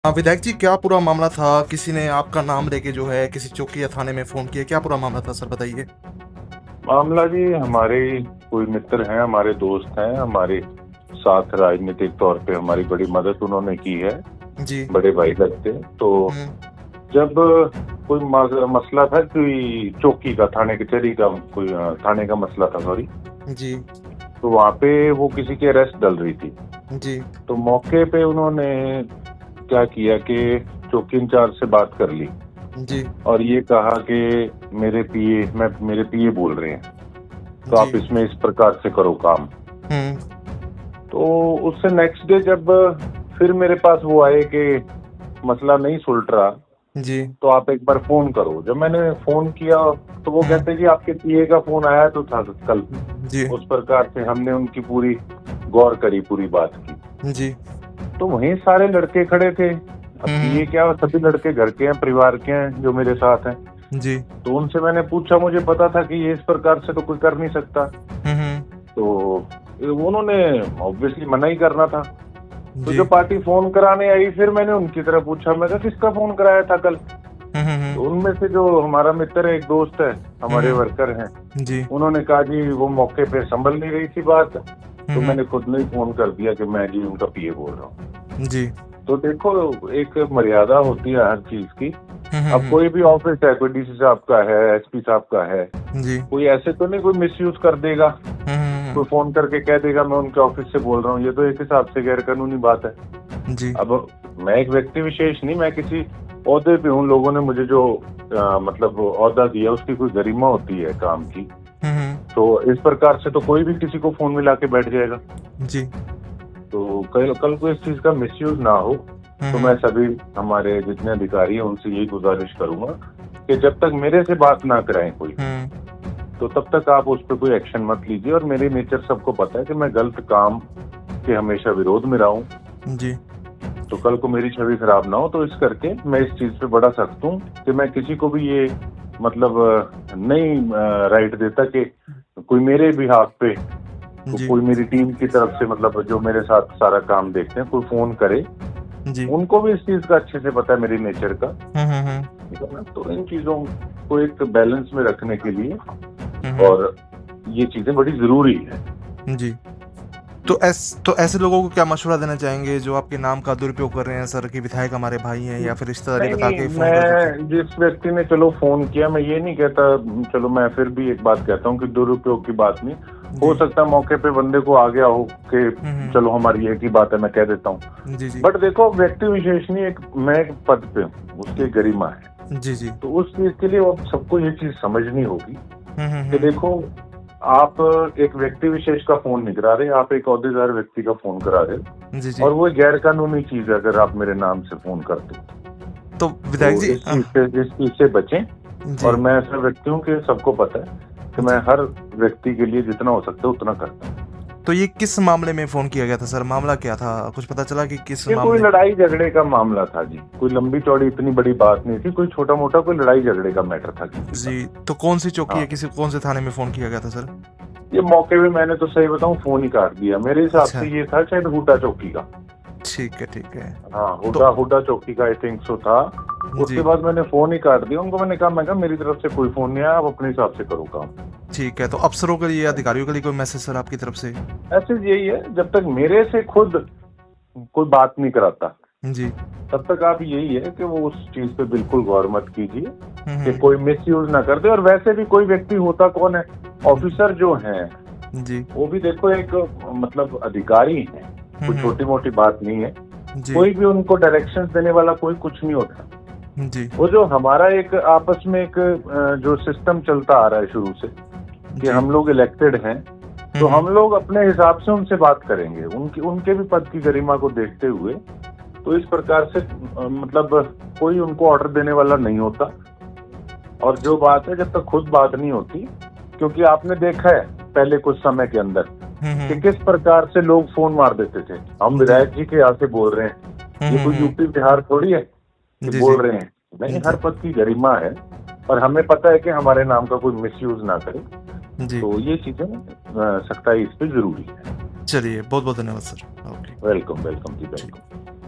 हाँ विधायक जी, क्या पूरा मामला था? किसी ने आपका नाम लेके जो है किसी चौकी या थाने में फोन किया, क्या पूरा मामला था सर, बताइए। मामला जी, हमारे कोई मित्र हैं, हमारे दोस्त हैं, हमारे साथ राजनीतिक तौर पे हमारी बड़ी मदद उन्होंने की है। जी। बड़े भाई लगते हैं। तो हम्म। जब कोई मसला था, कोई चौकी का, थाने कचहरी का, कोई थाने का मसला था, सॉरी। जी। तो वहाँ पे वो किसी की अरेस्ट डल रही थी। जी। तो मौके पे उन्होंने क्या किया कि चौकी इंचार्ज से बात कर ली जी। और ये कहा कि मेरे पीए बोल रहे हैं, तो जी। आप इसमें इस प्रकार से करो काम। हम्म। तो उससे नेक्स्ट डे जब फिर मेरे पास वो आए कि मसला नहीं सुलझ रहा, जी। तो आप एक बार फोन करो। जब मैंने फोन किया तो वो हम्म। कहते कि आपके पीए का फोन आया तो था कल। जी। उस प्रकार से हमने उनकी पूरी गौर करी, पूरी बात की। जी। तो वहीं सारे लड़के खड़े थे। अब हम्म। पीए क्या, सभी लड़के घर के हैं, परिवार के हैं जो मेरे साथ हैं। जी। तो उनसे मैंने पूछा, मुझे पता था कि ये इस प्रकार से तो कोई कर नहीं सकता। हम्म। तो उन्होंने ऑब्वियसली मना ही करना था। तो जी। जो पार्टी फोन कराने आई, फिर मैंने उनकी तरफ पूछा, मैं कहा किसका फोन कराया था कल? तो हम्म। उनमें से जो हमारा मित्र है, एक दोस्त है, हमारे वर्कर हैं, जी। उन्होंने कहा जी वो मौके पे संभल नहीं रही थी बात, तो हम्म। मैंने खुद नहीं फोन कर दिया कि मैं जी उनका पीए बोल रहा हूँ। जी। तो देखो, एक मर्यादा होती है हर चीज की। अब हम्म। कोई भी ऑफिस है, कोई डीसी साहब का है, एसपी साहब का है, जी। कोई ऐसे तो नहीं कोई मिसयूज कर देगा, हम्म। कोई फोन करके कह देगा मैं उनके ऑफिस से बोल रहा हूँ। ये तो एक हिसाब से गैर कानूनी बात है। जी। अब मैं एक व्यक्ति विशेष नहीं, मैं किसी ओहदे पे हूँ। लोगों ने मुझे जो मतलब ओहदा दिया, उसकी कोई गरिमा होती है काम की। हम्म। तो इस प्रकार से तो कोई भी किसी को फोन मिला के बैठ जाएगा। जी। तो कल को इस चीज का मिसयूज ना हो। तो मैं सभी हमारे जितने अधिकारी हैं उनसे यही गुजारिश करूंगा कि जब तक मेरे से बात ना कराएं कोई, तो तब तक आप उस पर कोई एक्शन मत लीजिए। और मेरी नेचर सबको पता है कि मैं गलत काम के हमेशा विरोध में रहा हूँ। जी। तो कल को मेरी छवि खराब ना हो, तो इस करके मैं इस चीज पे बड़ा सख्त हूँ कि मैं किसी को भी ये मतलब नहीं राइट देता कि कोई मेरे बिहाफ पे, तो जी। कोई मेरी टीम की तरफ से, मतलब जो मेरे साथ सारा काम देखते हैं, कोई फोन करे। जी। उनको भी इस चीज का अच्छे से पता है, मेरी नेचर का। हम्म। ठीक है ना? तो इन चीजों को एक बैलेंस में रखने के लिए, और ये चीजें बड़ी जरूरी है। जी। तो ऐसे लोगों को क्या मशवरा देना चाहेंगे जो आपके नाम का दुरुपयोग कर रहे हैं सर, कि विधायक हमारे भाई हैं या फिर रिश्तेदारी नहीं बता नहीं, के फोन कर देते हैं? मैं जिस व्यक्ति ने चलो फोन किया, मैं ये नहीं कहता। चलो मैं फिर भी एक बात कहता हूँ कि दुरुपयोग की बात नहीं। हो जी। सकता है मौके पे बंदे को आ गया हो कि चलो हमारी एक ही बात है, मैं कह देता हूँ। जी। जी। बट देखो, व्यक्ति विशेष नहीं, एक मैं एक पद पे हूँ, उसकी एक गरिमा है। जी। जी। तो उस चीज के लिए अब सबको ये चीज समझनी होगी कि हम्म। देखो, आप एक व्यक्ति विशेष का फोन नहीं करा रहे, आप एक ओहदेदार व्यक्ति का फोन करा रहे हो। जी। जी। और वो गैर कानूनी चीज है अगर आप मेरे नाम से फोन करते हो। तो विधायक तो जी। इस चीज से बचें। जी। और मैं ऐसा व्यक्ति हूँ कि सबको पता है कि मैं जी। हर व्यक्ति के लिए जितना हो सकता है उतना करता हूँ। तो ये किस मामले में फोन किया गया था सर? मामला क्या था? कुछ पता चला कि किस ये कोई मामले? लड़ाई झगड़े का मामला था जी, कोई लंबी चौड़ी इतनी बड़ी बात नहीं थी, कोई छोटा मोटा कोई लड़ाई झगड़े का मैटर था किसी का। जी। तो कौन सी चौकी हाँ, है, किसी कौन से थाने में फोन किया गया था सर? ये मौके पे मैंने तो सही बताऊं फोन ही काट दिया। मेरे हिसाब अच्छा। से ये था शायद हुडा चौकी का। ठीक है, ठीक है। हाँ, तो हुडा चौकी का आई थिंक सो था। उसके जी। बाद मैंने फोन ही काट दिया उनको। मैंने कहा मेरी तरफ से कोई फोन नहीं आया, आप अपने हिसाब से करो काम। ठीक है, तो अफसरों के लिए, अधिकारियों के लिए कोई मैसेज सर आपकी तरफ से? ऐसे यही है, जब तक मेरे से खुद कोई बात नहीं कराता, जी। तब तक आप यही है कि वो उस चीज पे बिल्कुल गौर मत कीजिए कि हम्म। कोई मिस यूज ना कर दे। और वैसे भी कोई व्यक्ति होता कौन है, ऑफिसर जो हैं जी। वो भी देखो एक मतलब अधिकारी हैं, कोई छोटी मोटी बात नहीं है। जी। कोई भी उनको डायरेक्शंस देने वाला कोई कुछ नहीं होता। जी। वो जो हमारा एक आपस में एक जो सिस्टम चलता आ रहा है शुरू से कि जी। हम लोग इलेक्टेड हैं, तो हम लोग अपने हिसाब से उनसे बात करेंगे, उनके भी पद की गरिमा को देखते हुए। तो इस प्रकार से मतलब कोई उनको ऑर्डर देने वाला नहीं होता। और जो बात है, जब तक खुद बात नहीं होती, क्योंकि आपने देखा है पहले कुछ समय के अंदर कि किस प्रकार से लोग फोन मार देते थे, हम विधायक जी के यहाँ से बोल रहे हैं, ये कोई यूपी बिहार थोड़ी है कि जी। जी। बोल रहे हैं। नहीं, हर पद की गरिमा है और हमें पता है कि हमारे नाम का कोई मिसयूज ना करे। जी। तो ये चीजें सख्ताई इस पे जरूरी है। चलिए, बहुत बहुत धन्यवाद सर। ओके। वेलकम वेलकम जी, ठीक। वेलकम।